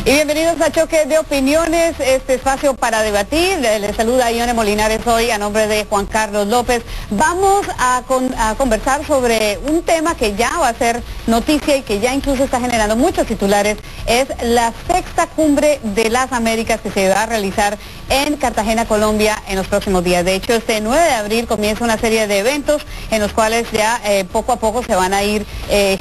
Y bienvenidos a Choque de Opiniones, este espacio para debatir. Les saluda Ione Molinares hoy a nombre de Juan Carlos López. Vamos a conversar sobre un tema que ya va a ser noticia y que ya incluso está generando muchos titulares. Es la sexta cumbre de las Américas que se va a realizar en Cartagena, Colombia, en los próximos días. De hecho, este 9 de abril comienza una serie de eventos en los cuales ya poco a poco se van a ir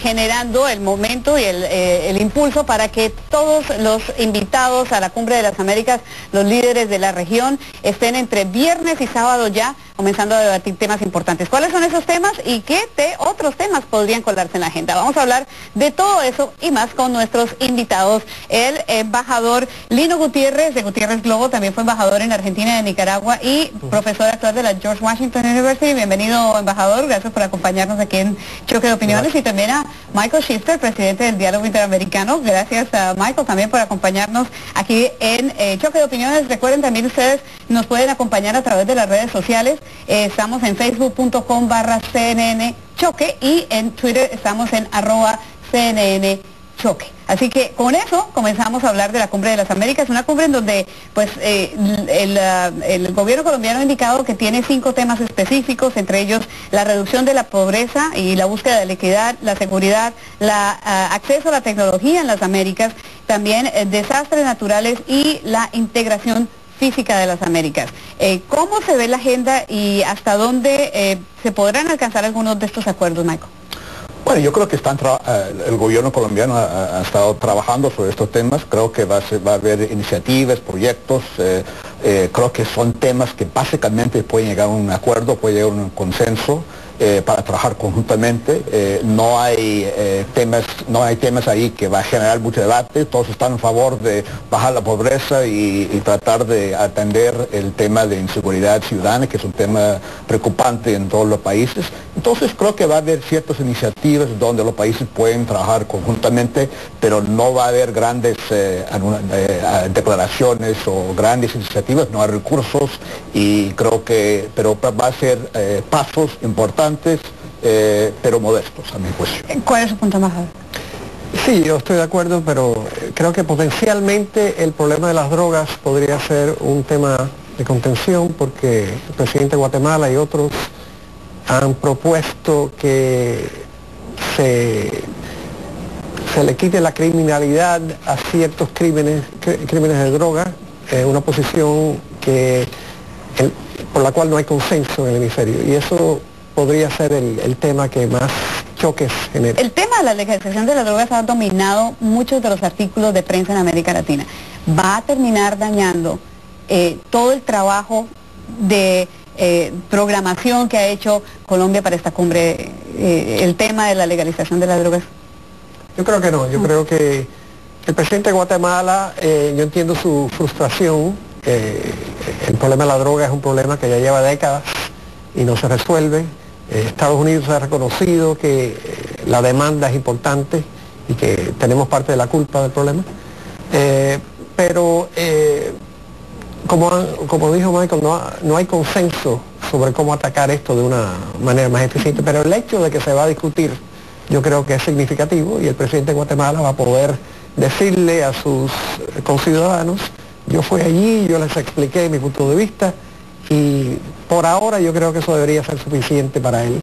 generando el momento y el impulso para que todos los invitados a la Cumbre de las Américas, los líderes de la región, estén entre viernes y sábado ya comenzando a debatir temas importantes. ¿Cuáles son esos temas y qué otros temas podrían colarse en la agenda? Vamos a hablar de todo eso y más con nuestros invitados. El embajador Lino Gutiérrez, de Gutiérrez Globo, también fue embajador en Argentina y en Nicaragua y profesor actual de la George Washington University. Bienvenido, embajador, gracias por acompañarnos aquí en Choque de Opiniones. Gracias. Y también a Michael Shifter, presidente del Diálogo Interamericano. Gracias a Michael también por acompañarnos aquí en Choque de Opiniones. Recuerden también ustedes nos pueden acompañar a través de las redes sociales. Estamos en facebook.com/CNN Choque y en Twitter estamos en @CNN Choque. Así que con eso comenzamos a hablar de la Cumbre de las Américas, una cumbre en donde pues el gobierno colombiano ha indicado que tiene 5 temas específicos, entre ellos la reducción de la pobreza y la búsqueda de la equidad, la seguridad, acceso a la tecnología en las Américas, también desastres naturales y la integración física de las Américas. ¿Cómo se ve la agenda y hasta dónde se podrán alcanzar algunos de estos acuerdos, Michael? Bueno, yo creo que el gobierno colombiano ha estado trabajando sobre estos temas. Creo que va a haber iniciativas, proyectos. Creo que son temas que básicamente pueden llegar a un acuerdo, puede llegar a un consenso para trabajar conjuntamente. No hay temas ahí que va a generar mucho debate. Todos están a favor de bajar la pobreza y tratar de atender el tema de inseguridad ciudadana, que es un tema preocupante en todos los países. Entonces creo que va a haber ciertas iniciativas donde los países pueden trabajar conjuntamente, pero no va a haber grandes declaraciones o grandes iniciativas, no hay recursos, y creo que va a ser pasos importantes, pero modestos a mi juicio. ¿Cuál es su punto más? Sí, yo estoy de acuerdo, pero creo que potencialmente el problema de las drogas podría ser un tema de contención, porque el presidente de Guatemala y otros han propuesto que se le quite la criminalidad a ciertos crímenes de droga, una posición por la cual no hay consenso en el hemisferio, y eso podría ser el tema que más choques genera. El tema de la legalización de las drogas ha dominado muchos de los artículos de prensa en América Latina. Va a terminar dañando todo el trabajo de programación que ha hecho Colombia para esta cumbre, el tema de la legalización de las drogas. Yo creo que no, yo creo que el presidente de Guatemala, yo entiendo su frustración. El problema de la droga es un problema que ya lleva décadas y no se resuelve. Estados Unidos ha reconocido que la demanda es importante y que tenemos parte de la culpa del problema, pero como dijo Michael, no hay consenso sobre cómo atacar esto de una manera más eficiente, pero el hecho de que se va a discutir yo creo que es significativo, y el presidente de Guatemala va a poder decirle a sus conciudadanos: yo fui allí, yo les expliqué mi punto de vista, y por ahora yo creo que eso debería ser suficiente para él.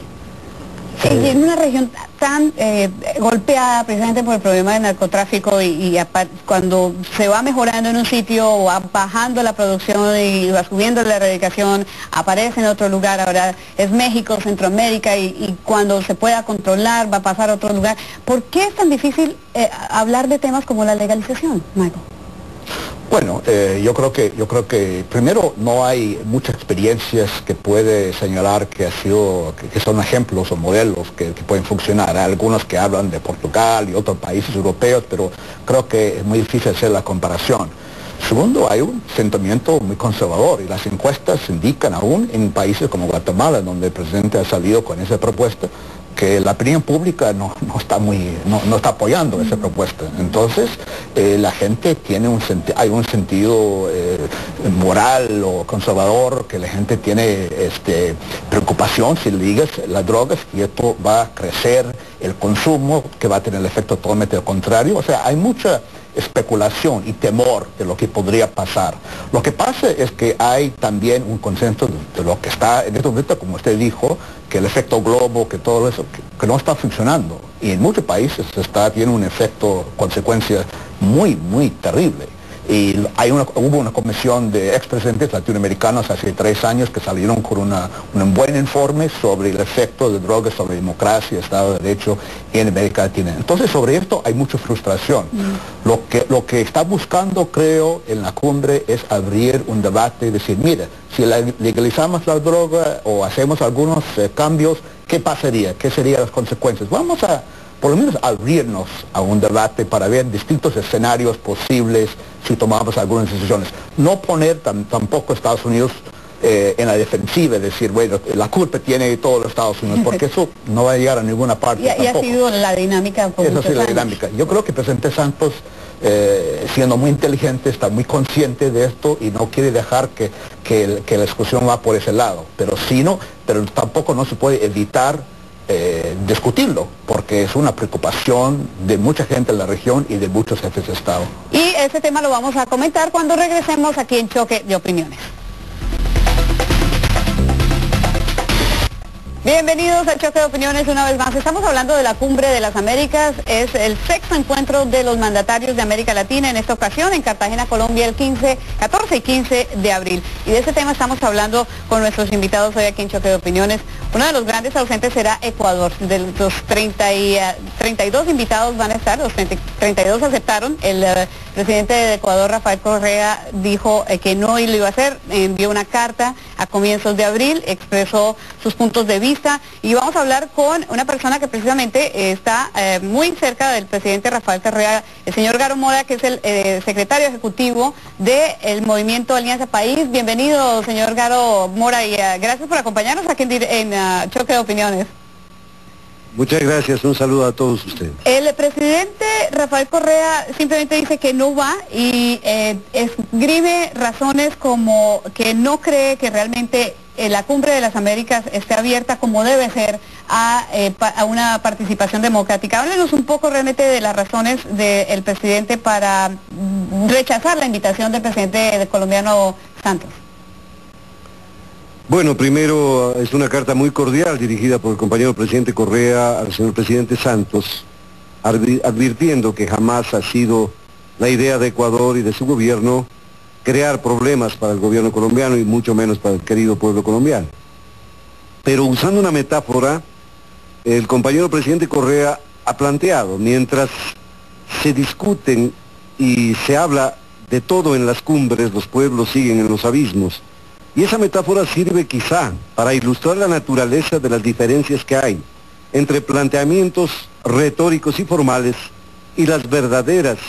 Y en una región tan golpeada precisamente por el problema del narcotráfico y cuando se va mejorando en un sitio, o va bajando la producción y va subiendo la erradicación, aparece en otro lugar, ahora es México, Centroamérica, y cuando se pueda controlar va a pasar a otro lugar. ¿Por qué es tan difícil hablar de temas como la legalización, Michael? Bueno, yo creo que primero no hay muchas experiencias que puede señalar que son ejemplos o modelos que pueden funcionar. Hay algunos que hablan de Portugal y otros países europeos, pero creo que es muy difícil hacer la comparación. Segundo, hay un sentimiento muy conservador, y las encuestas indican, aún en países como Guatemala, donde el presidente ha salido con esa propuesta, que la opinión pública no está apoyando esa propuesta. Entonces, la gente hay un sentido moral o conservador, que la gente tiene preocupación si le digas las drogas, y esto va a crecer el consumo, que va a tener el efecto totalmente contrario. O sea, hay mucha especulación y temor de lo que podría pasar. Lo que pasa es que hay también un consenso de lo que está en este momento, como usted dijo, que el efecto globo, que todo eso, que no está funcionando. Y en muchos países tiene un efecto, consecuencia muy, muy terrible. Y hubo una comisión de expresidentes latinoamericanos hace 3 años que salieron con un buen informe sobre el efecto de drogas sobre democracia, Estado de Derecho en América Latina. Entonces sobre esto hay mucha frustración. Lo que está buscando, creo, en la cumbre es abrir un debate y decir, mira, si legalizamos la droga o hacemos algunos cambios, ¿qué pasaría? ¿Qué serían las consecuencias? Vamos a por lo menos abrirnos a un debate para ver distintos escenarios posibles si tomamos algunas decisiones. No poner tampoco a Estados Unidos en la defensiva, decir, bueno, la culpa tiene todos los Estados Unidos, porque eso no va a llegar a ninguna parte. Y ha sido la dinámica por muchos años. Dinámica. Yo creo que el presidente Santos, siendo muy inteligente, está muy consciente de esto y no quiere dejar que la discusión va por ese lado. Pero tampoco no se puede evitar discutirlo, porque es una preocupación de mucha gente en la región y de muchos jefes de Estado. Y ese tema lo vamos a comentar cuando regresemos aquí en Choque de Opiniones. Bienvenidos a Choque de Opiniones una vez más. Estamos hablando de la Cumbre de las Américas. Es el 6º encuentro de los mandatarios de América Latina, en esta ocasión en Cartagena, Colombia, el 14 y 15 de abril. Y de ese tema estamos hablando con nuestros invitados hoy aquí en Choque de Opiniones. Uno de los grandes ausentes será Ecuador. De los 32 invitados van a estar, los 32 aceptaron. El presidente de Ecuador, Rafael Correa, dijo que no lo iba a hacer. Envió una carta a comienzos de abril, expresó sus puntos de vista. Y vamos a hablar con una persona que precisamente está muy cerca del presidente Rafael Correa, el señor Garo Mora, que es el secretario ejecutivo del Movimiento Alianza País. Bienvenido, señor Garo Mora, y gracias por acompañarnos aquí en Choque de Opiniones. Muchas gracias, un saludo a todos ustedes. El presidente Rafael Correa simplemente dice que no va y esgrime razones como que no cree que realmente la Cumbre de las Américas esté abierta como debe ser a una participación democrática. Háblenos un poco realmente de las razones del presidente para rechazar la invitación del presidente colombiano Santos. Bueno, primero es una carta muy cordial dirigida por el compañero presidente Correa al señor presidente Santos, advirtiendo que jamás ha sido la idea de Ecuador y de su gobierno crear problemas para el gobierno colombiano y mucho menos para el querido pueblo colombiano. Pero usando una metáfora, el compañero presidente Correa ha planteado, mientras se discuten y se habla de todo en las cumbres, los pueblos siguen en los abismos. Y esa metáfora sirve quizá para ilustrar la naturaleza de las diferencias que hay entre planteamientos retóricos y formales y los verdaderos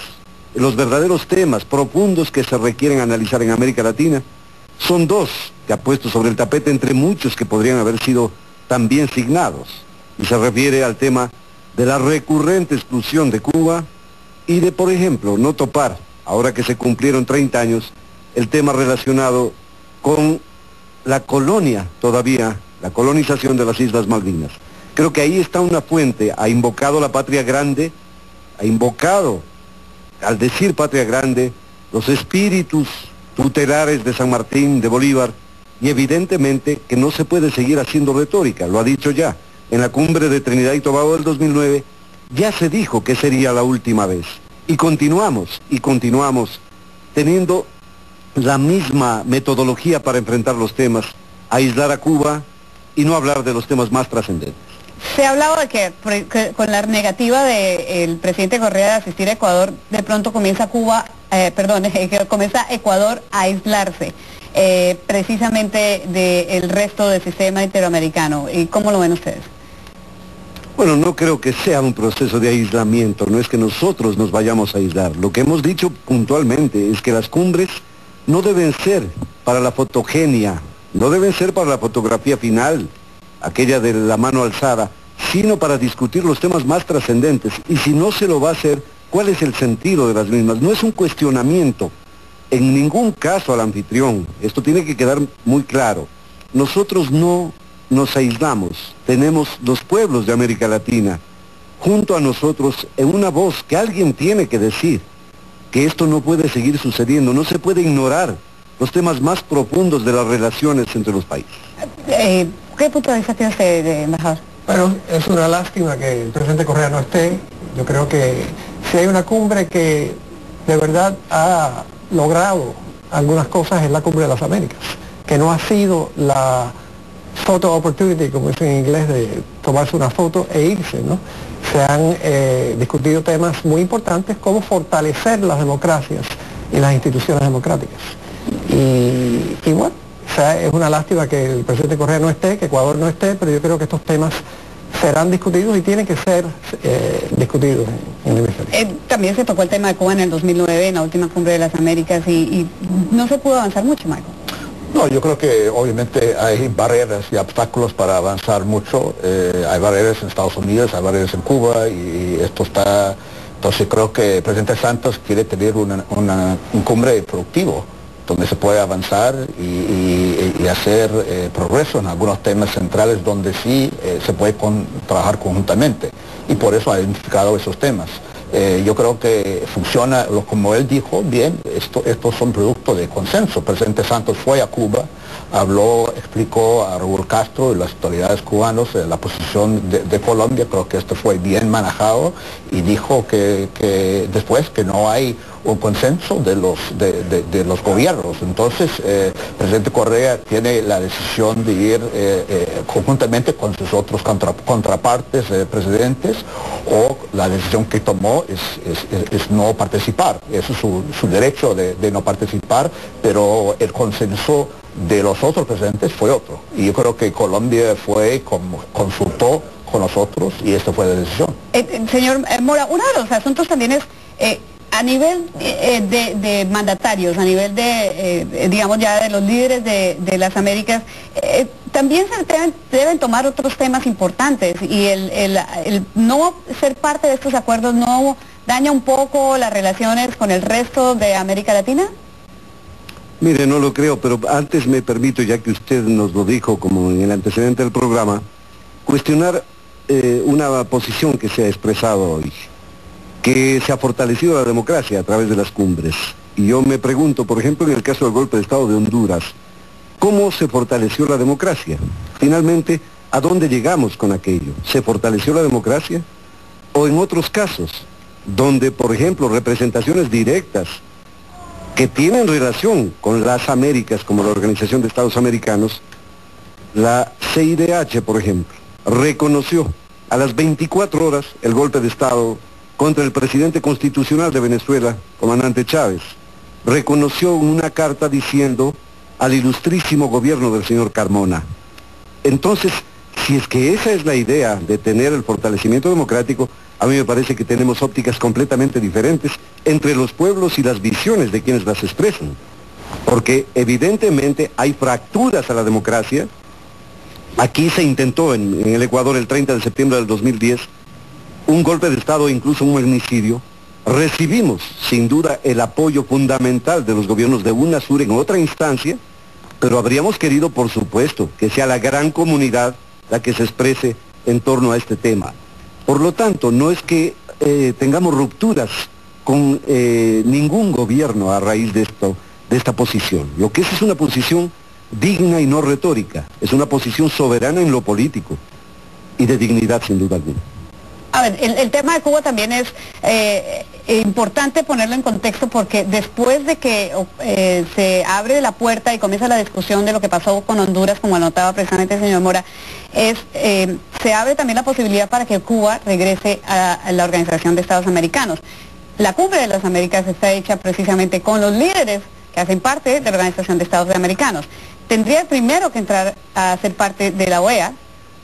temas profundos que se requieren analizar en América Latina. Son dos que ha puesto sobre el tapete entre muchos que podrían haber sido también signados. Y se refiere al tema de la recurrente exclusión de Cuba y de, por ejemplo, no topar, ahora que se cumplieron 30 años, el tema relacionado con la colonia todavía, la colonización de las Islas Malvinas. Creo que ahí está una fuente, ha invocado la patria grande, ha invocado, al decir patria grande, los espíritus tutelares de San Martín, de Bolívar, y evidentemente que no se puede seguir haciendo retórica, lo ha dicho ya. En la cumbre de Trinidad y Tobago del 2009 ya se dijo que sería la última vez. Y continuamos teniendo la misma metodología para enfrentar los temas, aislar a Cuba y no hablar de los temas más trascendentes. Se ha hablado de que con la negativa del presidente Correa de asistir a Ecuador, de pronto comienza comienza Ecuador a aislarse precisamente del resto del sistema interamericano. ¿Y cómo lo ven ustedes? Bueno, no creo que sea un proceso de aislamiento, no es que nosotros nos vayamos a aislar. Lo que hemos dicho puntualmente es que las cumbres no deben ser para la fotogenia, no deben ser para la fotografía final, aquella de la mano alzada, sino para discutir los temas más trascendentes. Y si no se lo va a hacer, ¿cuál es el sentido de las mismas? No es un cuestionamiento, en ningún caso al anfitrión, esto tiene que quedar muy claro. Nosotros no nos aislamos, tenemos los pueblos de América Latina junto a nosotros en una voz que alguien tiene que decir. que esto no puede seguir sucediendo, no se puede ignorar los temas más profundos de las relaciones entre los países. ¿Qué punto de vista tiene usted, embajador? Bueno, es una lástima que el presidente Correa no esté. Yo creo que si hay una cumbre que de verdad ha logrado algunas cosas es la Cumbre de las Américas, que no ha sido la photo opportunity, como dicen en inglés, de tomarse una foto e irse, ¿no? Se han discutido temas muy importantes como fortalecer las democracias y las instituciones democráticas. Y bueno, o sea, es una lástima que el presidente Correa no esté, que Ecuador no esté, pero yo creo que estos temas serán discutidos y tienen que ser discutidos en el hemisferio. También se tocó el tema de Cuba en el 2009, en la última Cumbre de las Américas, y no se pudo avanzar mucho, Michael. No, yo creo que obviamente hay barreras y obstáculos para avanzar mucho. Hay barreras en Estados Unidos, hay barreras en Cuba y esto está... Entonces creo que el presidente Santos quiere tener un cumbre productivo donde se puede avanzar y hacer progreso en algunos temas centrales donde sí se puede trabajar conjuntamente. Y por eso ha identificado esos temas. Yo creo que funciona, como él dijo, bien, estos son productos de consenso. El presidente Santos fue a Cuba, habló, explicó a Raúl Castro y las autoridades cubanas la posición de Colombia. Creo que esto fue bien manejado y dijo que después que no hay un consenso de los gobiernos. Entonces, el presidente Correa tiene la decisión de ir conjuntamente con sus otros contrapartes presidentes, o la decisión que tomó es no participar. Eso es su derecho de no participar, pero el consenso de los otros presidentes fue otro. Y yo creo que Colombia consultó con nosotros y esta fue la decisión. Señor Mora, uno de los asuntos también es... a nivel de mandatarios, a nivel digamos ya de los líderes de las Américas, también se deben tomar otros temas importantes, y el no ser parte de estos acuerdos no daña un poco las relaciones con el resto de América Latina. Mire, no lo creo, pero antes me permito, ya que usted nos lo dijo como en el antecedente del programa, cuestionar una posición que se ha expresado hoy, que se ha fortalecido la democracia a través de las cumbres. Y yo me pregunto, por ejemplo, en el caso del golpe de Estado de Honduras, ¿cómo se fortaleció la democracia? Finalmente, ¿a dónde llegamos con aquello? ¿Se fortaleció la democracia? O en otros casos, donde, por ejemplo, representaciones directas que tienen relación con las Américas, como la Organización de Estados Americanos, la CIDH, por ejemplo, reconoció a las 24 horas el golpe de Estado contra el presidente constitucional de Venezuela, comandante Chávez. Reconoció una carta diciendo al ilustrísimo gobierno del señor Carmona. Entonces, si es que esa es la idea de tener el fortalecimiento democrático, a mí me parece que tenemos ópticas completamente diferentes entre los pueblos y las visiones de quienes las expresan. Porque evidentemente hay fracturas a la democracia. Aquí se intentó en el Ecuador el 30 de septiembre del 2010 un golpe de Estado, incluso un magnicidio. Recibimos, sin duda, el apoyo fundamental de los gobiernos de UNASUR en otra instancia, pero habríamos querido, por supuesto, que sea la gran comunidad la que se exprese en torno a este tema. Por lo tanto, no es que tengamos rupturas con ningún gobierno a raíz de esta posición. Lo que es una posición digna y no retórica, es una posición soberana en lo político y de dignidad, sin duda alguna. A ver, el tema de Cuba también es importante ponerlo en contexto, porque después de que se abre la puerta y comienza la discusión de lo que pasó con Honduras, como anotaba precisamente el señor Mora, se abre también la posibilidad para que Cuba regrese a la Organización de Estados Americanos. La Cumbre de las Américas está hecha precisamente con los líderes que hacen parte de la Organización de Estados Americanos. Tendría primero que entrar a ser parte de la OEA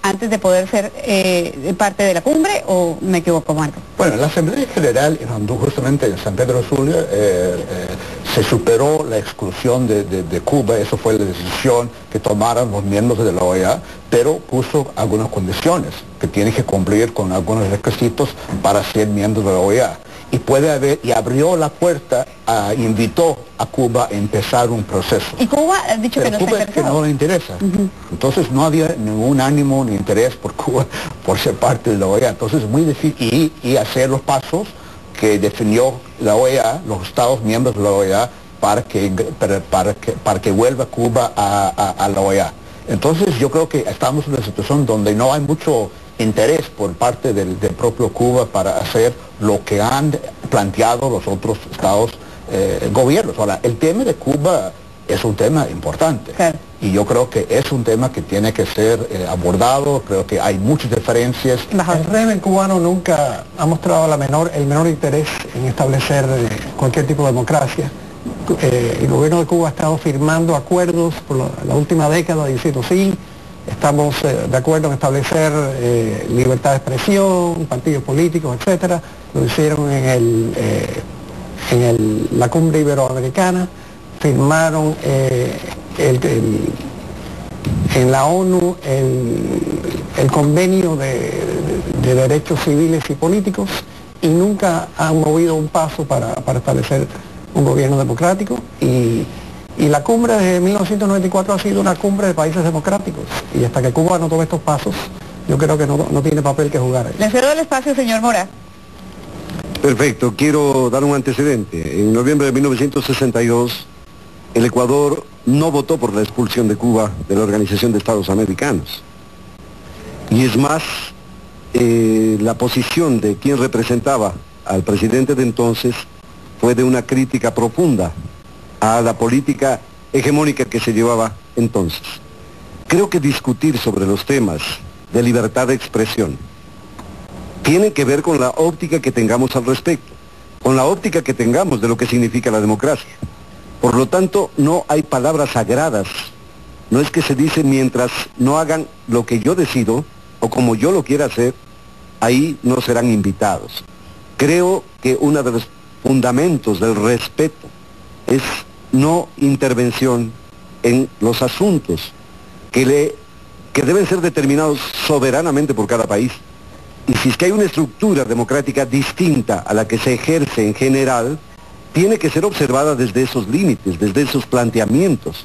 antes de poder ser parte de la cumbre, ¿o me equivoco, Marco? Bueno, la Asamblea General en Honduras, justamente en San Pedro Sula, se superó la exclusión de Cuba. Eso fue la decisión que tomaron los miembros de la OEA, pero puso algunas condiciones que tienen que cumplir con algunos requisitos para ser miembros de la OEA. Y abrió la puerta, invitó a Cuba a empezar un proceso. Y Cuba ha dicho que no está interesado. Es que no le interesa. Entonces no había ningún ánimo ni interés por Cuba por ser parte de la OEA. Entonces es muy difícil y hacer los pasos que definió la OEA, los Estados miembros de la OEA, para que vuelva Cuba a la OEA. Entonces yo creo que estamos en una situación donde no hay mucho interés por parte del propio Cuba para hacer lo que han planteado los otros Estados gobiernos. Ahora, el tema de Cuba es un tema importante, claro, y yo creo que es un tema que tiene que ser abordado. Creo que hay muchas diferencias. El régimen cubano nunca ha mostrado el menor interés en establecer cualquier tipo de democracia. El gobierno de Cuba ha estado firmando acuerdos por la última década diciendo sí, estamos de acuerdo en establecer libertad de expresión, partidos políticos, etcétera. Lo hicieron en la cumbre iberoamericana, firmaron en la ONU el convenio de derechos civiles y políticos, y nunca han movido un paso para establecer un gobierno democrático, y la cumbre de 1994 ha sido una cumbre de países democráticos, y hasta que Cuba no tome estos pasos, yo creo que no tiene papel que jugar ahí. Le cedo el espacio, señor Mora. Perfecto, quiero dar un antecedente. En noviembre de 1962, el Ecuador no votó por la expulsión de Cuba de la Organización de Estados Americanos. Y es más, la posición de quien representaba al presidente de entonces fue de una crítica profunda a la política hegemónica que se llevaba entonces. Creo que discutir sobre los temas de libertad de expresión tiene que ver con la óptica que tengamos al respecto, con la óptica que tengamos de lo que significa la democracia. Por lo tanto, no hay palabras sagradas. No es que se dice mientras no hagan lo que yo decido o como yo lo quiera hacer, ahí no serán invitados. Creo que uno de los fundamentos del respeto es no intervención en los asuntos que deben ser determinados soberanamente por cada país. Y si es que hay una estructura democrática distinta a la que se ejerce en general, tiene que ser observada desde esos límites, desde esos planteamientos.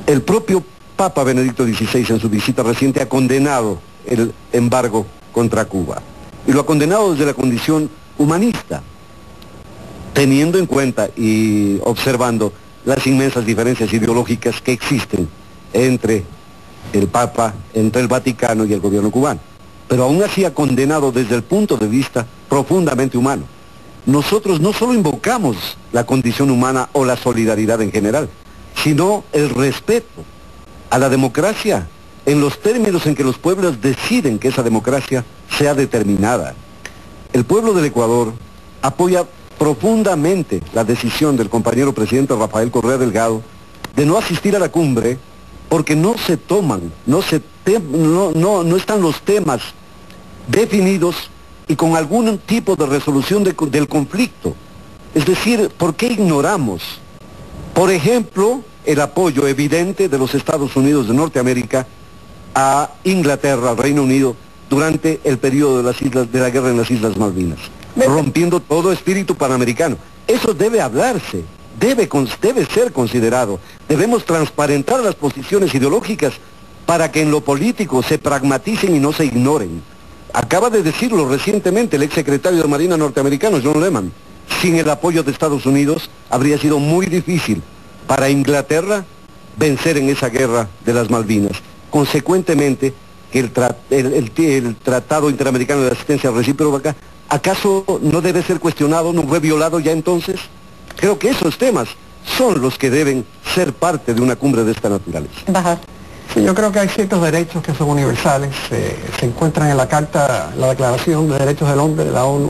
El propio Papa Benedicto XVI en su visita reciente ha condenado el embargo contra Cuba. Y lo ha condenado desde la condición humanista, teniendo en cuenta y observando las inmensas diferencias ideológicas que existen entre el Papa, entre el Vaticano y el gobierno cubano. Pero aún así ha condenado desde el punto de vista profundamente humano. Nosotros no solo invocamos la condición humana o la solidaridad en general, sino el respeto a la democracia en los términos en que los pueblos deciden que esa democracia sea determinada. El pueblo del Ecuador apoya profundamente la decisión del compañero presidente Rafael Correa Delgado de no asistir a la cumbre porque no se toman, no están los temas definidos y con algún tipo de resolución del conflicto. Es decir, ¿por qué ignoramos, por ejemplo, el apoyo evidente de los Estados Unidos de Norteamérica a Inglaterra, al Reino Unido, durante el periodo de la guerra en las Islas Malvinas, rompiendo todo espíritu panamericano? Eso debe hablarse, debe ser considerado. Debemos transparentar las posiciones ideológicas para que en lo político se pragmaticen y no se ignoren. Acaba de decirlo recientemente el exsecretario de Marina norteamericano, John Lehman. Sin el apoyo de Estados Unidos habría sido muy difícil para Inglaterra vencer en esa guerra de las Malvinas. Consecuentemente, el Tratado Interamericano de Asistencia Recíproca, ¿acaso no debe ser cuestionado, no fue violado ya entonces? Creo que esos temas son los que deben ser parte de una cumbre de esta naturaleza. Sí, yo creo que hay ciertos derechos que son universales, se encuentran en la Declaración de Derechos del Hombre de la ONU,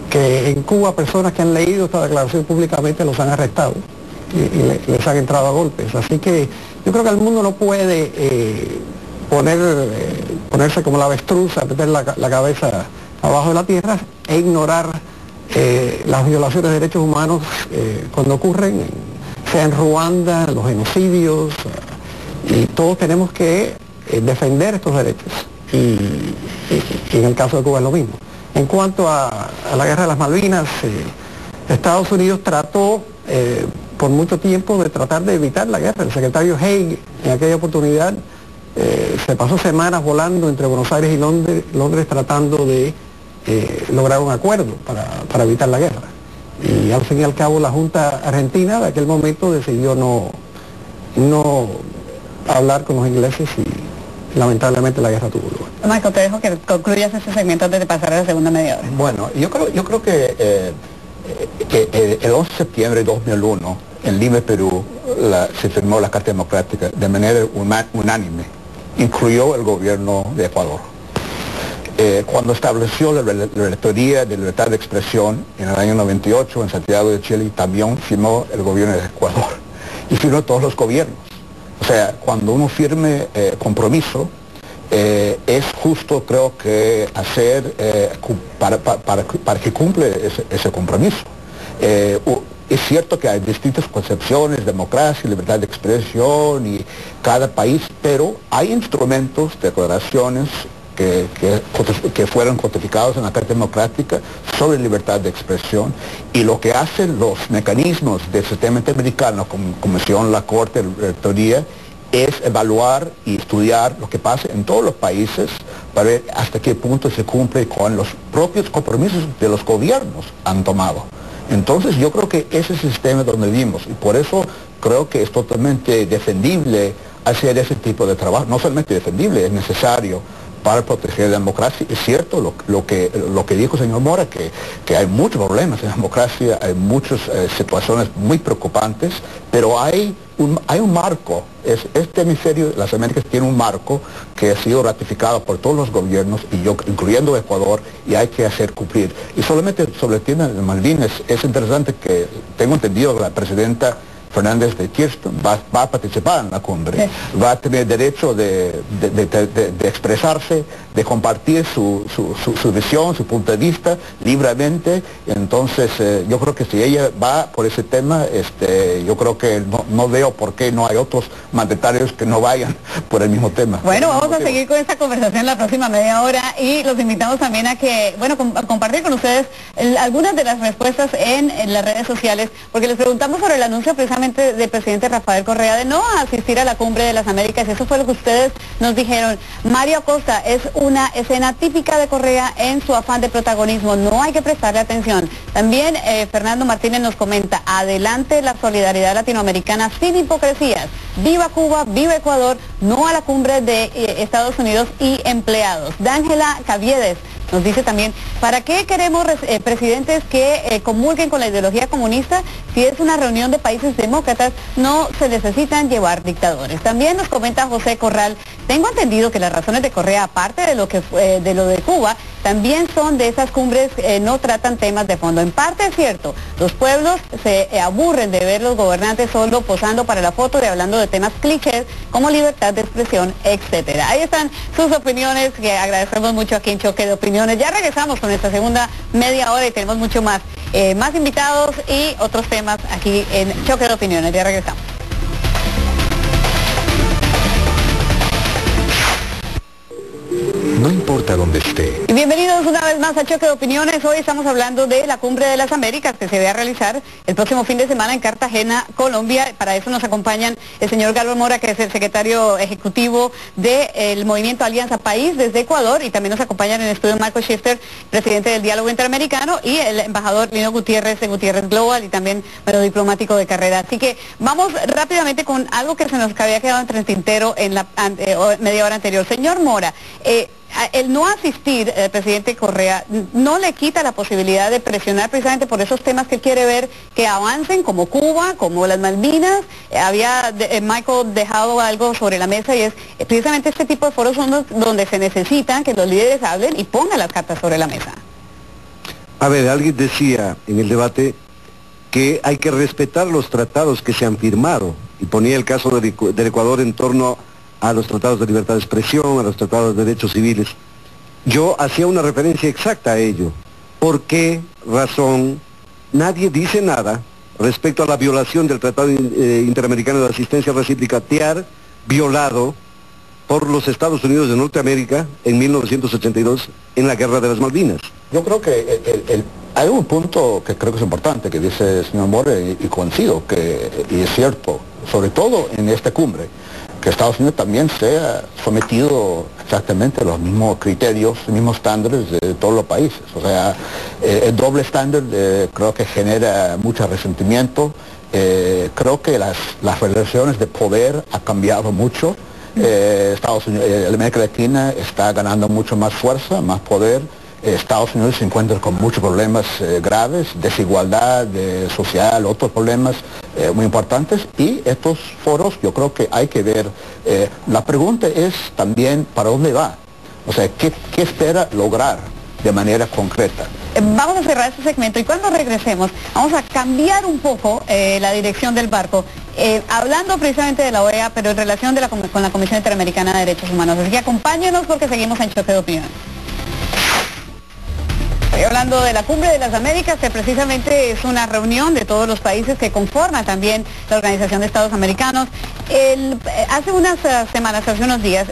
que en Cuba personas que han leído esta declaración públicamente los han arrestado y les han entrado a golpes. Así que yo creo que el mundo no puede ponerse como la avestruz, a meter la cabeza abajo de la tierra e ignorar las violaciones de derechos humanos cuando ocurren, sea en Ruanda, los genocidios, y todos tenemos que defender estos derechos, y en el caso de Cuba es lo mismo. En cuanto a la guerra de las Malvinas, Estados Unidos trató por mucho tiempo de tratar de evitar la guerra. El secretario Haig en aquella oportunidad se pasó semanas volando entre Buenos Aires y Londres tratando de lograron acuerdo para evitar la guerra. Y al fin y al cabo la Junta Argentina de aquel momento decidió no hablar con los ingleses y lamentablemente la guerra tuvo lugar. Michael, te dejo que concluyas este segmento antes de pasar a la segunda media hora. Bueno, yo creo que el 11 de septiembre de 2001 en Lima, Perú, se firmó la Carta Democrática de manera unánime, incluyó el gobierno de Ecuador. Cuando estableció la Rectoría de Libertad de Expresión en el año 98 en Santiago de Chile, también firmó el gobierno de Ecuador y firmó todos los gobiernos. O sea, cuando uno firme compromiso, es justo, creo que, hacer para que cumple ese compromiso. Es cierto que hay distintas concepciones, democracia, libertad de expresión y cada país, pero hay instrumentos, declaraciones que fueron codificados en la Carta Democrática sobre libertad de expresión, y lo que hacen los mecanismos del sistema interamericano, como Comisión, la Corte, la Rectoría, es evaluar y estudiar lo que pasa en todos los países para ver hasta qué punto se cumple con los propios compromisos de los gobiernos han tomado. Entonces yo creo que ese es el sistema donde vivimos, y por eso creo que es totalmente defendible hacer ese tipo de trabajo. No solamente defendible, es necesario para proteger la democracia. Es cierto lo que dijo el señor Mora, que hay muchos problemas en la democracia, hay muchas situaciones muy preocupantes, pero hay un marco. Este hemisferio, las Américas, tiene un marco que ha sido ratificado por todos los gobiernos, incluyendo Ecuador, y hay que hacer cumplir. Y solamente sobre el tema de Malvinas, es interesante que tengo entendido que la presidenta Fernández de Kirchner va a participar en la cumbre, va a tener derecho de expresarse, de compartir su visión, su punto de vista libremente. Entonces yo creo que si ella va por ese tema, yo creo que no veo por qué no hay otros mandatarios que no vayan por el mismo tema. Bueno, vamos a seguir con esta conversación la próxima media hora, y los invitamos también a que, bueno, compartir con ustedes algunas de las respuestas en las redes sociales, porque les preguntamos sobre el anuncio precisamente del presidente Rafael Correa de no asistir a la Cumbre de las Américas. Eso fue lo que ustedes nos dijeron. Mario Acosta: es una escena típica de Correa en su afán de protagonismo, no hay que prestarle atención. También Fernando Martínez nos comenta: adelante la solidaridad latinoamericana sin hipocresías, viva Cuba, viva Ecuador, no a la cumbre de Estados Unidos y empleados. Dángela Caviedes nos dice también: ¿para qué queremos presidentes que comulguen con la ideología comunista? Si es una reunión de países demócratas, no se necesitan llevar dictadores. También nos comenta José Corral: tengo entendido que las razones de Correa, aparte de lo de Cuba, también son de esas cumbres no tratan temas de fondo. En parte es cierto, los pueblos se aburren de ver los gobernantes solo posando para la foto y hablando de temas clichés como libertad de expresión, etcétera. Ahí están sus opiniones, que agradecemos mucho aquí en Choque de Opiniones. Ya regresamos con esta segunda media hora y tenemos mucho más, más invitados y otros temas aquí en Choque de Opiniones. Ya regresamos. No importa dónde esté. Y bienvenidos una vez más a Choque de Opiniones. Hoy estamos hablando de la Cumbre de las Américas, que se va a realizar el próximo fin de semana en Cartagena, Colombia. Para eso nos acompañan el señor Galván Mora, que es el secretario ejecutivo del Movimiento Alianza País desde Ecuador, y también nos acompañan en el estudio Marco Shifter, presidente del Diálogo Interamericano, y el embajador Lino Gutiérrez de Gutiérrez Global, y también diplomático de carrera. Así que vamos rápidamente con algo que se nos había quedado entre el tintero en la media hora anterior. Señor Mora, el no asistir, presidente Correa, no le quita la posibilidad de presionar precisamente por esos temas que quiere ver que avancen, como Cuba, como las Malvinas. Había Michael dejado algo sobre la mesa, y es precisamente este tipo de foros son donde se necesitan que los líderes hablen y pongan las cartas sobre la mesa. A ver, alguien decía en el debate que hay que respetar los tratados que se han firmado, y ponía el caso del Ecuador en torno a los tratados de libertad de expresión, a los tratados de derechos civiles. Yo hacía una referencia exacta a ello. ¿Por qué razón nadie dice nada respecto a la violación del Tratado Interamericano de Asistencia Recíproca, TIAR, violado por los Estados Unidos de Norteamérica en 1982 en la Guerra de las Malvinas? Yo creo que hay un punto que creo que es importante, que dice el señor More, y coincido, y es cierto, sobre todo en esta cumbre, que Estados Unidos también sea sometido exactamente los mismos criterios, los mismos estándares de todos los países. O sea, el doble estándar creo que genera mucho resentimiento. Creo que las relaciones de poder han cambiado mucho. Estados Unidos, América Latina está ganando mucho más fuerza, más poder. Estados Unidos se encuentra con muchos problemas graves, desigualdad social, otros problemas muy importantes, y estos foros yo creo que hay que ver. La pregunta es también ¿para dónde va? O sea, ¿qué espera lograr de manera concreta? Vamos a cerrar este segmento y cuando regresemos vamos a cambiar un poco la dirección del barco, hablando precisamente de la OEA, pero en relación con la Comisión Interamericana de Derechos Humanos. Así que acompáñenos porque seguimos en Choque de Opiniones. Hablando de la Cumbre de las Américas, que precisamente es una reunión de todos los países que conforman también la Organización de Estados Americanos. Hace unas semanas, hace unos días,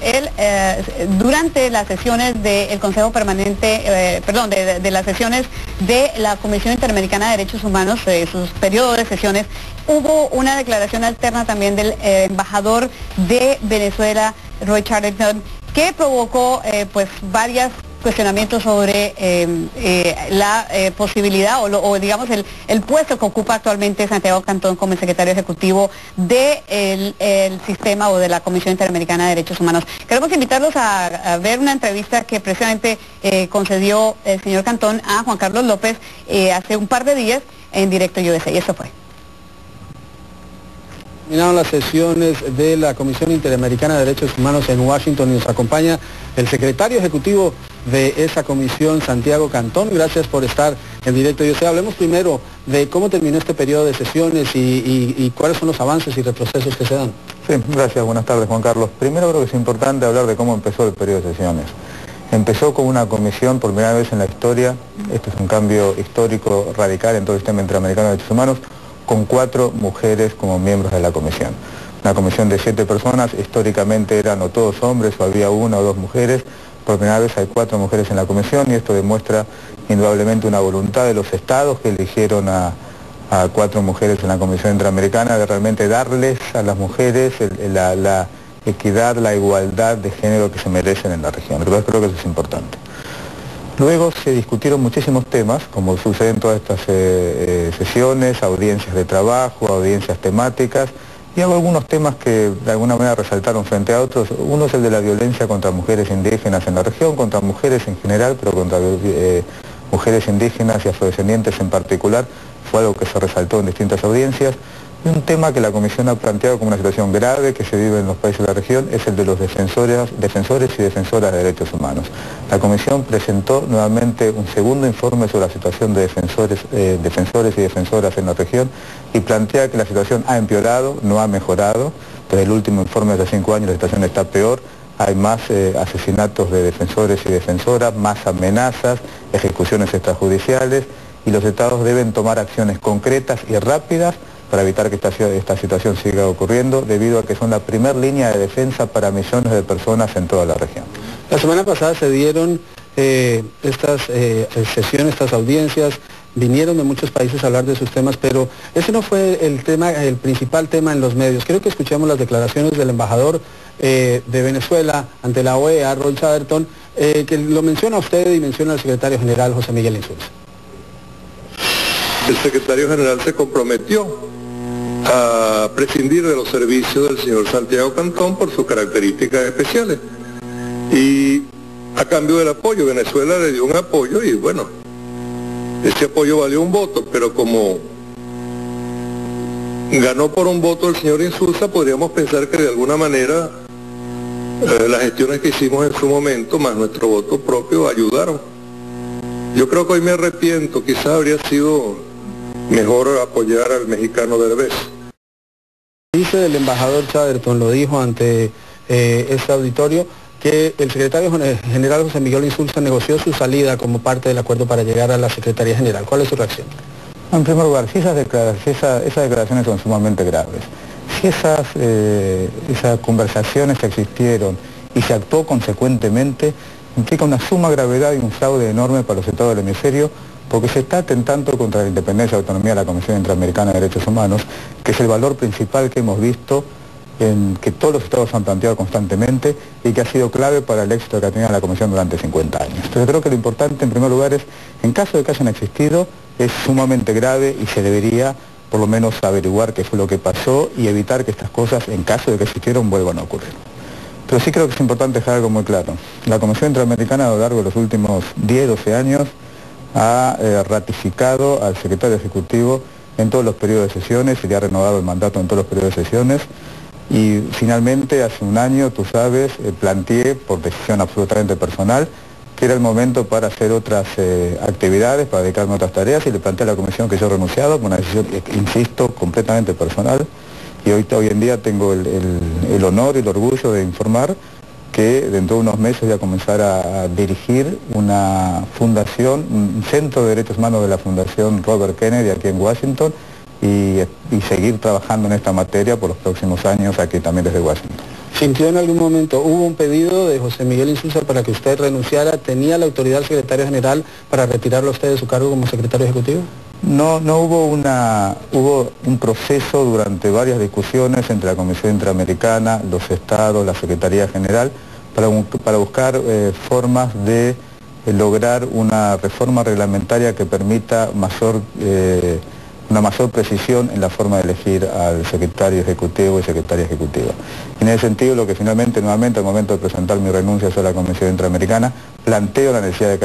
durante las sesiones del Consejo Permanente, de las sesiones de la Comisión Interamericana de Derechos Humanos, sus periodos de sesiones, hubo una declaración alterna también del embajador de Venezuela, Roy Chatterton, que provocó pues varias cuestionamientos sobre la posibilidad o digamos el puesto que ocupa actualmente Santiago Cantón como el secretario ejecutivo del sistema o de la Comisión Interamericana de Derechos Humanos. Queremos invitarlos a ver una entrevista que precisamente concedió el señor Cantón a Juan Carlos López hace un par de días en Directo USA, y eso fue. Terminaron las sesiones de la Comisión Interamericana de Derechos Humanos en Washington y nos acompaña el secretario ejecutivo de esa comisión, Santiago Cantón. Gracias por estar en Directo USA. Hablemos primero de cómo terminó este periodo de sesiones y cuáles son los avances y retrocesos que se dan. Sí, gracias. Buenas tardes, Juan Carlos. Primero creo que es importante hablar de cómo empezó el periodo de sesiones. Empezó con una comisión por primera vez en la historia. Este es un cambio histórico radical en todo el sistema interamericano de derechos humanos, con 4 mujeres como miembros de la comisión. Una comisión de 7 personas, históricamente eran o todos hombres o había 1 o 2 mujeres. Por primera vez hay 4 mujeres en la comisión y esto demuestra indudablemente una voluntad de los estados que eligieron a 4 mujeres en la Comisión Interamericana de realmente darles a las mujeres la equidad, la igualdad de género que se merecen en la región. Creo que eso es importante. Luego se discutieron muchísimos temas, como sucede en todas estas sesiones, audiencias de trabajo, audiencias temáticas, y hago algunos temas que de alguna manera resaltaron frente a otros. Uno es el de la violencia contra mujeres indígenas en la región, contra mujeres en general, pero contra mujeres indígenas y afrodescendientes en particular. Fue algo que se resaltó en distintas audiencias. Y un tema que la Comisión ha planteado como una situación grave que se vive en los países de la región es el de los defensores y defensoras de derechos humanos. La Comisión presentó nuevamente un segundo informe sobre la situación de defensores y defensoras en la región y plantea que la situación ha empeorado, no ha mejorado. Desde el último informe de hace 5 años la situación está peor. Hay más asesinatos de defensores y defensoras, más amenazas, ejecuciones extrajudiciales, y los estados deben tomar acciones concretas y rápidas para evitar que esta situación siga ocurriendo, debido a que son la primera línea de defensa para millones de personas en toda la región. La semana pasada se dieron estas sesiones, estas audiencias, vinieron de muchos países a hablar de sus temas, pero ese no fue el principal tema en los medios. Quiero que escuchemos las declaraciones del embajador de Venezuela ante la OEA, Roy Chatterton, que lo menciona a usted y menciona al secretario general José Miguel Insulza. El secretario general se comprometió a prescindir de los servicios del señor Santiago Cantón por sus características especiales. Y a cambio del apoyo, Venezuela le dio un apoyo y bueno, ese apoyo valió un voto, pero como ganó por un voto el señor Insulza, podríamos pensar que de alguna manera las gestiones que hicimos en su momento, más nuestro voto propio, ayudaron. Yo creo que hoy me arrepiento, quizás habría sido mejor apoyar al mexicano Derbez. Dice el embajador Chatterton, lo dijo ante este auditorio, que el secretario general José Miguel Insulza negoció su salida como parte del acuerdo para llegar a la Secretaría General. ¿Cuál es su reacción? En primer lugar, si esas declaraciones son sumamente graves, si esas conversaciones existieron y se actuó consecuentemente, implica una suma gravedad y un fraude enorme para los estados del hemisferio, porque se está atentando contra la independencia y autonomía de la Comisión Interamericana de Derechos Humanos, que es el valor principal que hemos visto que todos los estados han planteado constantemente y que ha sido clave para el éxito que ha tenido la Comisión durante 50 años. Entonces creo que lo importante en primer lugar es, en caso de que hayan existido, es sumamente grave y se debería por lo menos averiguar qué fue lo que pasó y evitar que estas cosas, en caso de que existieron, vuelvan a ocurrir. Pero sí creo que es importante dejar algo muy claro. La Comisión Interamericana a lo largo de los últimos 10, 12 años ha ratificado al secretario ejecutivo en todos los periodos de sesiones y le ha renovado el mandato en todos los periodos de sesiones. Y finalmente, hace un año, tú sabes, planteé, por decisión absolutamente personal, que era el momento para hacer otras actividades, para dedicarme a otras tareas, y le planteé a la Comisión que yo renunciado, por una decisión, insisto, completamente personal. Y hoy en día tengo el honor y el orgullo de informar que dentro de unos meses voy a comenzar a dirigir una fundación, un centro de derechos humanos de la Fundación Robert Kennedy aquí en Washington, y seguir trabajando en esta materia por los próximos años aquí también desde Washington. ¿Sintió en algún momento, hubo un pedido de José Miguel Insulza para que usted renunciara? ¿Tenía la autoridad del secretario general para retirarlo a usted de su cargo como secretario ejecutivo? No hubo hubo un proceso durante varias discusiones entre la Comisión Interamericana, los estados, la Secretaría General, para buscar formas de lograr una reforma reglamentaria que permita una mayor precisión en la forma de elegir al secretario ejecutivo y secretaria ejecutiva. En ese sentido, lo que finalmente, nuevamente, al momento de presentar mi renuncia a la Comisión Interamericana, planteo la necesidad de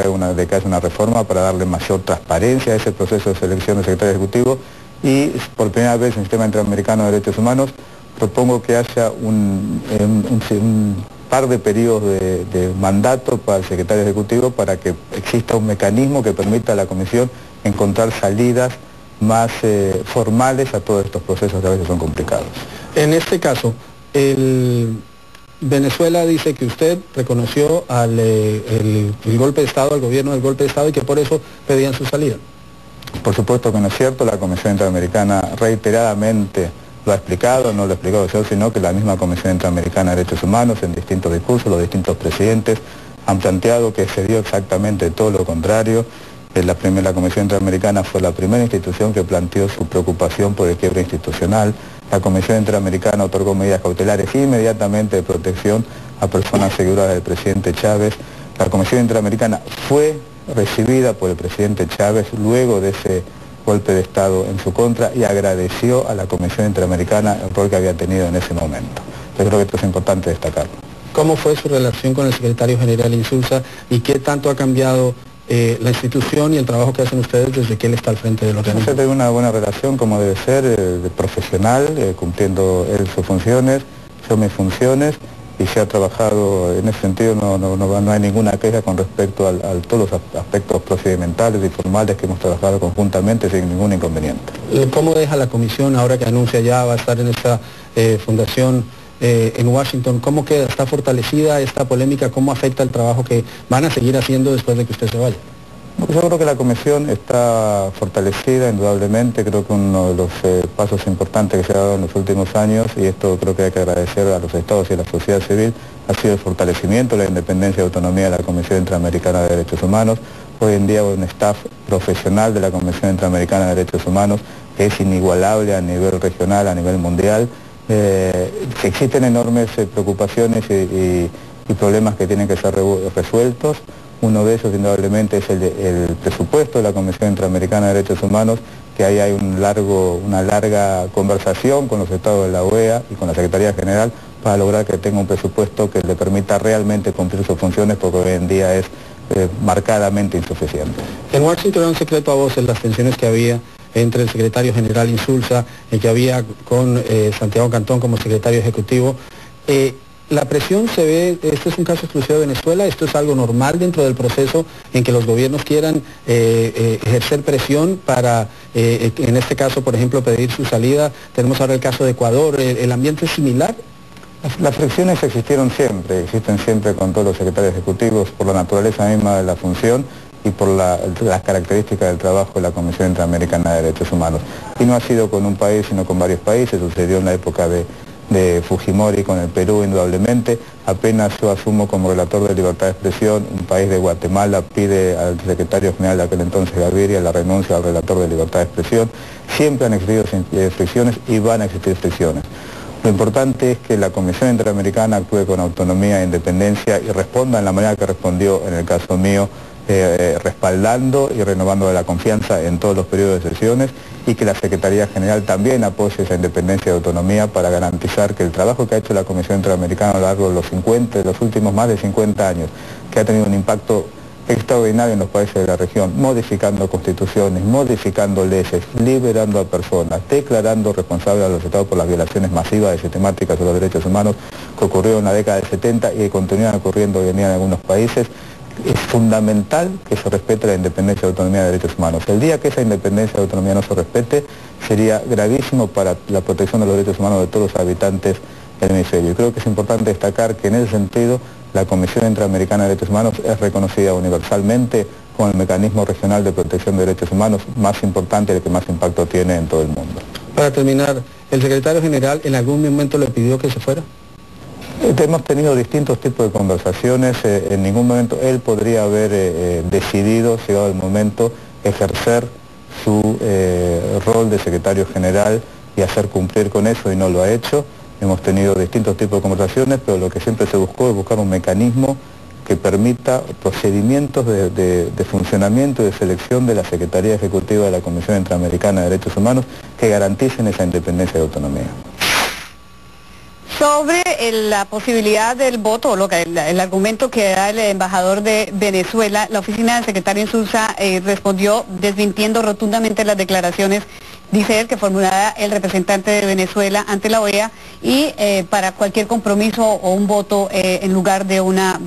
que haya una reforma para darle mayor transparencia a ese proceso de selección del secretario ejecutivo, y por primera vez en el Sistema Interamericano de Derechos Humanos propongo que haya un par de periodos de mandato para el secretario ejecutivo, para que exista un mecanismo que permita a la Comisión encontrar salidas más formales a todos estos procesos que a veces son complicados. En este caso, Venezuela dice que usted reconoció el golpe de Estado, al gobierno del golpe de Estado, y que por eso pedían su salida. Por supuesto que no es cierto. La Comisión Interamericana reiteradamente lo ha explicado, no lo he explicado yo, sino que la misma Comisión Interamericana de Derechos Humanos, en distintos discursos, los distintos presidentes han planteado que se dio exactamente todo lo contrario. La Comisión Interamericana fue la primera institución que planteó su preocupación por el quiebre institucional. La Comisión Interamericana otorgó medidas cautelares inmediatamente de protección a personas seguidoras del presidente Chávez. La Comisión Interamericana fue recibida por el presidente Chávez luego de ese golpe de Estado en su contra y agradeció a la Comisión Interamericana el rol que había tenido en ese momento. Yo creo que esto es importante destacarlo. ¿Cómo fue su relación con el secretario general Insulza y qué tanto ha cambiado la institución y el trabajo que hacen ustedes desde que él está al frente del organismo? Se tiene una buena relación, como debe ser, de profesional, cumpliendo él sus funciones, yo mis funciones, y se ha trabajado en ese sentido. No hay ninguna queja con respecto a todos los aspectos procedimentales y formales que hemos trabajado conjuntamente sin ningún inconveniente. ¿Cómo deja la comisión ahora que anuncia ya va a estar en esta fundación en Washington? ¿Cómo queda? ¿Está fortalecida esta polémica? ¿Cómo afecta el trabajo que van a seguir haciendo después de que usted se vaya? Yo creo que la comisión está fortalecida, indudablemente. Creo que uno de los pasos importantes que se ha dado en los últimos años, y esto creo que hay que agradecer a los estados y a la sociedad civil, ha sido el fortalecimiento de la independencia y autonomía de la Comisión Interamericana de Derechos Humanos. Hoy en día un staff profesional de la Comisión Interamericana de Derechos Humanos que es inigualable a nivel regional, a nivel mundial. Existen enormes preocupaciones y problemas que tienen que ser resueltos. Uno de ellos, indudablemente, es el presupuesto de la Comisión Interamericana de Derechos Humanos, que ahí hay una larga conversación con los estados de la OEA y con la Secretaría General para lograr que tenga un presupuesto que le permita realmente cumplir sus funciones, porque hoy en día es marcadamente insuficiente. En Washington era un secreto a voces las tensiones que había entre el secretario general Insulza y que había con Santiago Cantón como secretario ejecutivo. La presión se ve, ¿esto es un caso exclusivo de Venezuela? ¿Esto es algo normal dentro del proceso en que los gobiernos quieran ejercer presión para, en este caso, por ejemplo, pedir su salida? Tenemos ahora el caso de Ecuador. ¿El ambiente es similar? Las fricciones existen siempre con todos los secretarios ejecutivos por la naturaleza misma de la función y por las características del trabajo de la Comisión Interamericana de Derechos Humanos. Y no ha sido con un país, sino con varios países. Sucedió en la época de Fujimori con el Perú, indudablemente. Apenas yo asumo como relator de libertad de expresión, un país de Guatemala pide al secretario general de aquel entonces, Gaviria, la renuncia al relator de libertad de expresión. Siempre han existido fricciones y van a existir fricciones. Lo importante es que la Comisión Interamericana actúe con autonomía e independencia y responda en la manera que respondió en el caso mío, respaldando y renovando la confianza en todos los periodos de sesiones, y que la Secretaría General también apoye esa independencia y autonomía para garantizar que el trabajo que ha hecho la Comisión Interamericana a lo largo de los últimos más de 50 años, que ha tenido un impacto extraordinario en los países de la región, modificando constituciones, modificando leyes, liberando a personas, declarando responsables a los estados por las violaciones masivas y sistemáticas de los derechos humanos que ocurrieron en la década del 70 y que continúan ocurriendo hoy en día en algunos países. Es fundamental que se respete la independencia y autonomía de derechos humanos. El día que esa independencia y autonomía no se respete, sería gravísimo para la protección de los derechos humanos de todos los habitantes del hemisferio. Y creo que es importante destacar que en ese sentido la Comisión Interamericana de Derechos Humanos es reconocida universalmente como el mecanismo regional de protección de derechos humanos más importante y el que más impacto tiene en todo el mundo. Para terminar, ¿el secretario general en algún momento le pidió que se fuera? Hemos tenido distintos tipos de conversaciones. En ningún momento él podría haber decidido, llegado el momento, ejercer su rol de secretario general y hacer cumplir con eso, y no lo ha hecho. Hemos tenido distintos tipos de conversaciones, pero lo que siempre se buscó es buscar un mecanismo que permita procedimientos de funcionamiento y de selección de la Secretaría Ejecutiva de la Comisión Interamericana de Derechos Humanos que garanticen esa independencia y autonomía. Sobre la posibilidad del voto, el argumento que da el embajador de Venezuela, la oficina del secretario Insulza respondió desmintiendo rotundamente las declaraciones, dice él, que formulara el representante de Venezuela ante la OEA y para cualquier compromiso o un voto en lugar de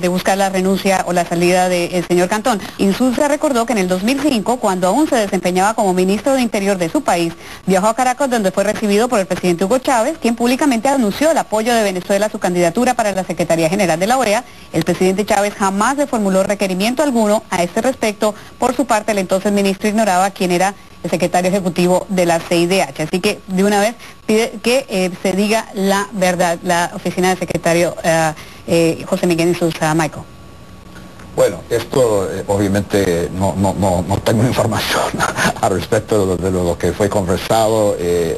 buscar la renuncia o la salida del señor Cantón. Insulza recordó que en el 2005, cuando aún se desempeñaba como ministro de Interior de su país, viajó a Caracas, donde fue recibido por el presidente Hugo Chávez, quien públicamente anunció el apoyo de Venezuela a su candidatura para la Secretaría General de la OEA. El presidente Chávez jamás le formuló requerimiento alguno a este respecto. Por su parte, el entonces ministro ignoraba quién era el secretario ejecutivo de la CIDH. Así que de una vez pide que se diga la verdad, la oficina del secretario José Miguel Insulza. Michael. Bueno, esto obviamente no tengo información al respecto de lo que fue conversado.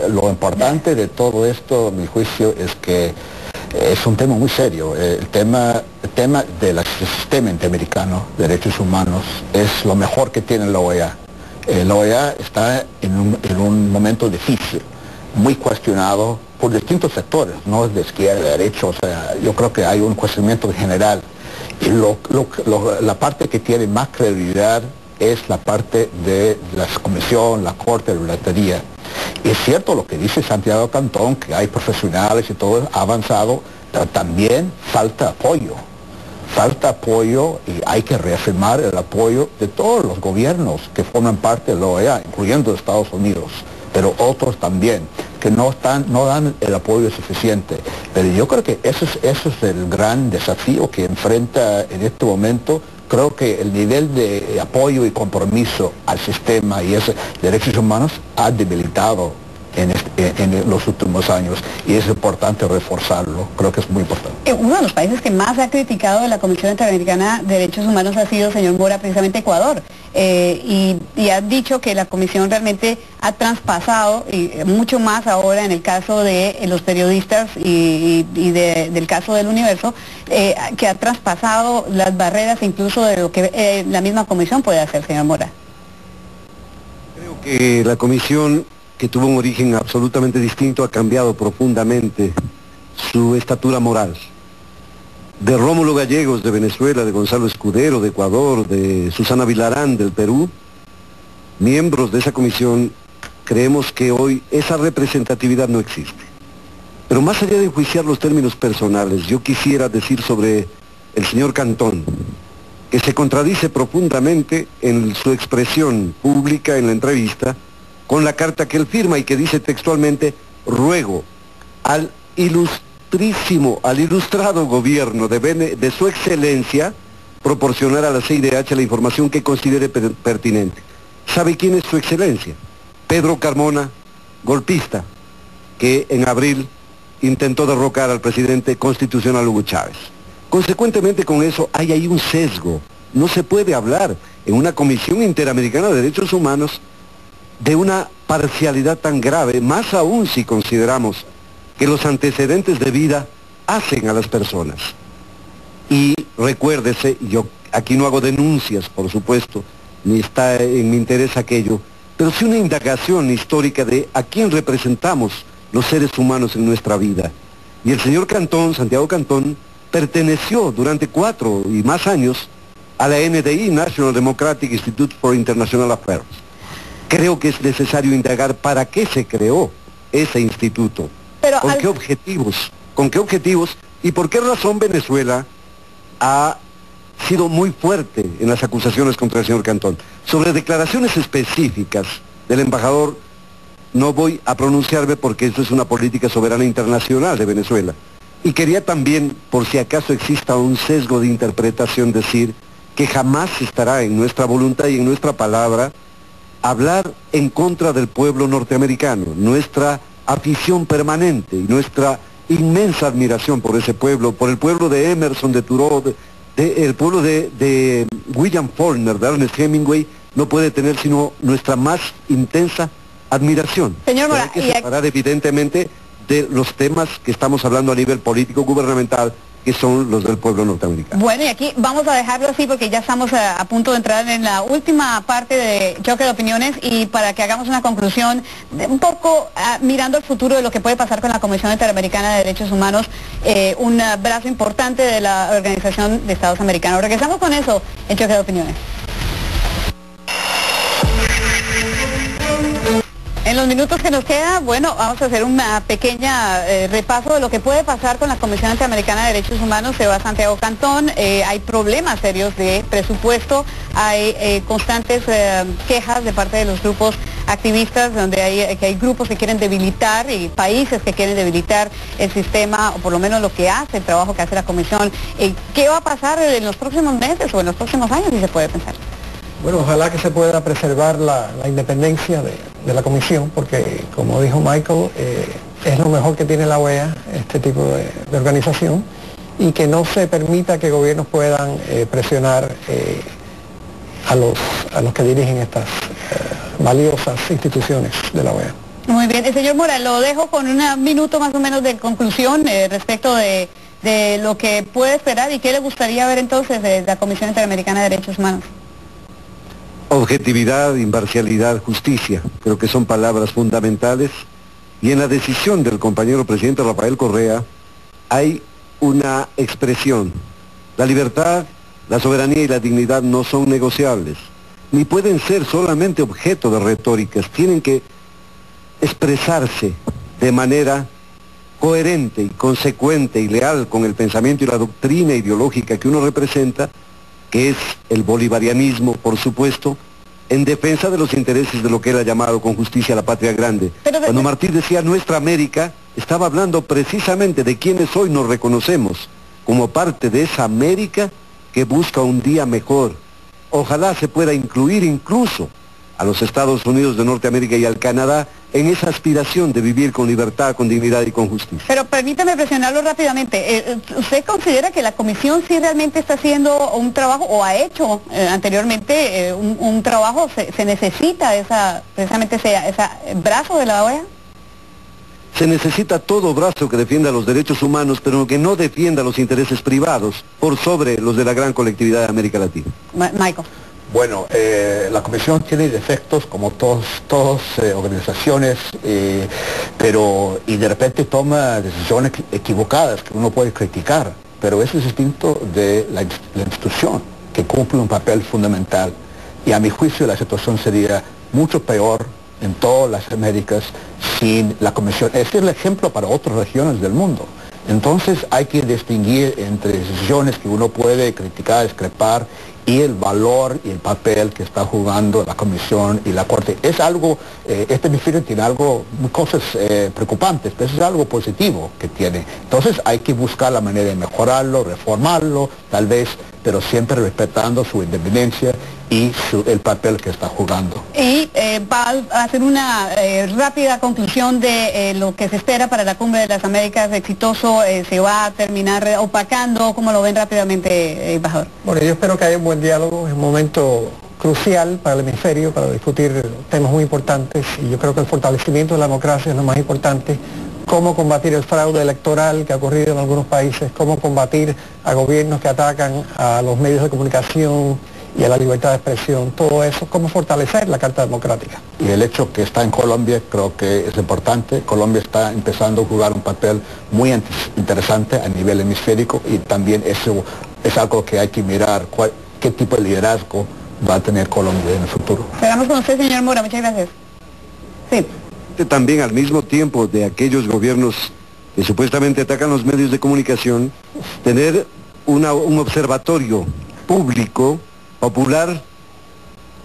Lo importante de todo esto, a mi juicio, es que es un tema muy serio. El tema del sistema interamericano de derechos humanos es lo mejor que tiene la OEA. La OEA está en un momento difícil, muy cuestionado por distintos sectores, no es de izquierda, de derecha, o sea, yo creo que hay un cuestionamiento general. Y la parte que tiene más credibilidad es la parte de la comisión, la corte, la bilatería. Y es cierto lo que dice Santiago Cantón, que hay profesionales y todo ha avanzado, pero también falta apoyo. Falta apoyo y hay que reafirmar el apoyo de todos los gobiernos que forman parte de la OEA, incluyendo Estados Unidos, pero otros también, que no dan el apoyo suficiente. Pero yo creo que eso es el gran desafío que enfrenta en este momento. Creo que el nivel de apoyo y compromiso al sistema y esos derechos humanos ha debilitado en los últimos años, y es importante reforzarlo. Creo que es muy importante. Uno de los países que más ha criticado de la Comisión Interamericana de Derechos Humanos ha sido, señor Mora, precisamente Ecuador, y ha dicho que la Comisión realmente ha traspasado, y mucho más ahora en el caso de los periodistas y del caso del Universo, que ha traspasado las barreras incluso de lo que la misma Comisión puede hacer, señor Mora. Creo que la Comisión, que tuvo un origen absolutamente distinto, ha cambiado profundamente su estatura moral. De Rómulo Gallegos de Venezuela, de Gonzalo Escudero de Ecuador, de Susana Vilarán del Perú, miembros de esa comisión, creemos que hoy esa representatividad no existe. Pero más allá de enjuiciar los términos personales, yo quisiera decir sobre el señor Cantón, que se contradice profundamente en su expresión pública en la entrevista, con la carta que él firma y que dice textualmente: ruego al ilustrado gobierno de su excelencia proporcionar a la CIDH la información que considere pertinente. ¿Sabe quién es su excelencia? Pedro Carmona, golpista, que en abril intentó derrocar al presidente constitucional Hugo Chávez. Consecuentemente, con eso hay ahí un sesgo. No se puede hablar en una Comisión Interamericana de Derechos Humanos de una parcialidad tan grave, más aún si consideramos que los antecedentes de vida hacen a las personas. Y recuérdese, yo aquí no hago denuncias, por supuesto, ni está en mi interés aquello, pero sí una indagación histórica de a quién representamos los seres humanos en nuestra vida. Y el señor Cantón, Santiago Cantón, perteneció durante 4 y más años a la NDI, National Democratic Institute for International Affairs. Creo que es necesario indagar para qué se creó ese instituto, Pero con qué objetivos y por qué razón Venezuela ha sido muy fuerte en las acusaciones contra el señor Cantón. Sobre declaraciones específicas del embajador no voy a pronunciarme porque eso es una política soberana internacional de Venezuela. Y quería también, por si acaso exista un sesgo de interpretación, decir que jamás estará en nuestra voluntad y en nuestra palabra hablar en contra del pueblo norteamericano. Nuestra afición permanente y nuestra inmensa admiración por ese pueblo, por el pueblo de Emerson, de Thoreau, el pueblo de William Faulkner, de Ernest Hemingway, no puede tener sino nuestra más intensa admiración. Señor Mora, hay que separar evidentemente de los temas que estamos hablando a nivel político gubernamental, que son los del pueblo norteamericano. Bueno, y aquí vamos a dejarlo así porque ya estamos a punto de entrar en la última parte de Choque de Opiniones, y para que hagamos una conclusión un poco mirando el futuro de lo que puede pasar con la Comisión Interamericana de Derechos Humanos, un brazo importante de la Organización de Estados Americanos. Regresamos con eso en Choque de Opiniones. En los minutos que nos queda, bueno, vamos a hacer una pequeña repaso de lo que puede pasar con la Comisión Interamericana de Derechos Humanos. Se va Santiago Cantón, hay problemas serios de presupuesto, hay constantes quejas de parte de los grupos activistas, donde hay grupos que quieren debilitar y países que quieren debilitar el sistema, o por lo menos lo que hace, el trabajo que hace la Comisión. ¿Qué va a pasar en los próximos meses o en los próximos años, si se puede pensar? Bueno, ojalá que se pueda preservar la independencia de la comisión, porque como dijo Michael, es lo mejor que tiene la OEA, este tipo de organización, y que no se permita que gobiernos puedan presionar a los que dirigen estas valiosas instituciones de la OEA. Muy bien, el señor Mora, lo dejo con un minuto más o menos de conclusión respecto de lo que puede esperar y qué le gustaría ver entonces de la Comisión Interamericana de Derechos Humanos. Objetividad, imparcialidad, justicia, creo que son palabras fundamentales, y en la decisión del compañero presidente Rafael Correa hay una expresión. La libertad, la soberanía y la dignidad no son negociables, ni pueden ser solamente objeto de retóricas, tienen que expresarse de manera coherente y consecuente y leal con el pensamiento y la doctrina ideológica que uno representa, que es el bolivarianismo, por supuesto, en defensa de los intereses de lo que él ha llamado con justicia la patria grande. Cuando Martí decía nuestra América, estaba hablando precisamente de quienes hoy nos reconocemos como parte de esa América que busca un día mejor. Ojalá se pueda incluir incluso a los Estados Unidos de Norteamérica y al Canadá en esa aspiración de vivir con libertad, con dignidad y con justicia. Pero permítame presionarlo rápidamente. ¿Usted considera que la Comisión sí realmente está haciendo un trabajo, o ha hecho anteriormente un trabajo? ¿Se necesita precisamente ese brazo de la OEA? Se necesita todo brazo que defienda los derechos humanos, pero que no defienda los intereses privados por sobre los de la gran colectividad de América Latina. Michael. Bueno, la Comisión tiene defectos como todas organizaciones, pero de repente toma decisiones equivocadas que uno puede criticar, pero eso es distinto de la institución, que cumple un papel fundamental. Y a mi juicio la situación sería mucho peor en todas las Américas sin la Comisión. Este es el ejemplo para otras regiones del mundo. Entonces hay que distinguir entre decisiones que uno puede criticar, discrepar, y el valor y el papel que está jugando la Comisión y la Corte. Es algo, este hemisferio tiene cosas preocupantes, pero es algo positivo que tiene. Entonces hay que buscar la manera de mejorarlo, reformarlo, tal vez, pero siempre respetando su independencia y el papel que está jugando. Y va a hacer una rápida conclusión de lo que se espera para la Cumbre de las Américas exitoso. ¿Se va a terminar opacando? ¿Cómo lo ven rápidamente, embajador? Bueno, yo espero que haya un buen diálogo, es un momento crucial para el hemisferio, para discutir temas muy importantes, y yo creo que el fortalecimiento de la democracia es lo más importante, cómo combatir el fraude electoral que ha ocurrido en algunos países, cómo combatir a gobiernos que atacan a los medios de comunicación y a la libertad de expresión, todo eso, cómo fortalecer la Carta Democrática. Y el hecho que está en Colombia creo que es importante. Colombia está empezando a jugar un papel muy interesante a nivel hemisférico y también eso es algo que hay que mirar, qué tipo de liderazgo va a tener Colombia en el futuro. Quedamos con usted, señor Mora, muchas gracias. Sí. También al mismo tiempo de aquellos gobiernos que supuestamente atacan los medios de comunicación, tener un observatorio público, popular,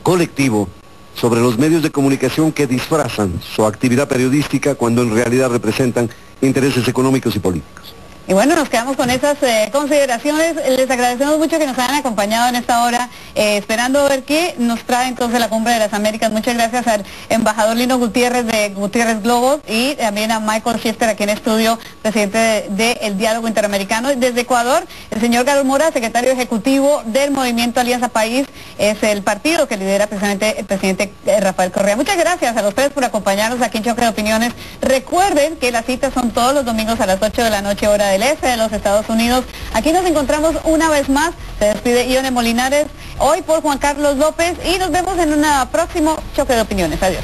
colectivo, sobre los medios de comunicación que disfrazan su actividad periodística cuando en realidad representan intereses económicos y políticos. Y bueno, nos quedamos con esas consideraciones. Les agradecemos mucho que nos hayan acompañado en esta hora, esperando ver qué nos trae entonces la Cumbre de las Américas. Muchas gracias al embajador Lino Gutiérrez de Gutiérrez Globos y también a Michael Shifter aquí en estudio, presidente del Diálogo Interamericano. Desde Ecuador, el señor Carlos Mora, secretario ejecutivo del Movimiento Alianza País, es el partido que lidera precisamente el presidente Rafael Correa. Muchas gracias a los tres por acompañarnos aquí en Choque de Opiniones. Recuerden que las citas son todos los domingos a las 8 de la noche, hora del este de los Estados Unidos. Aquí nos encontramos una vez más. Se despide Ione Molinares, hoy por Juan Carlos López, y nos vemos en un próximo Choque de Opiniones. Adiós.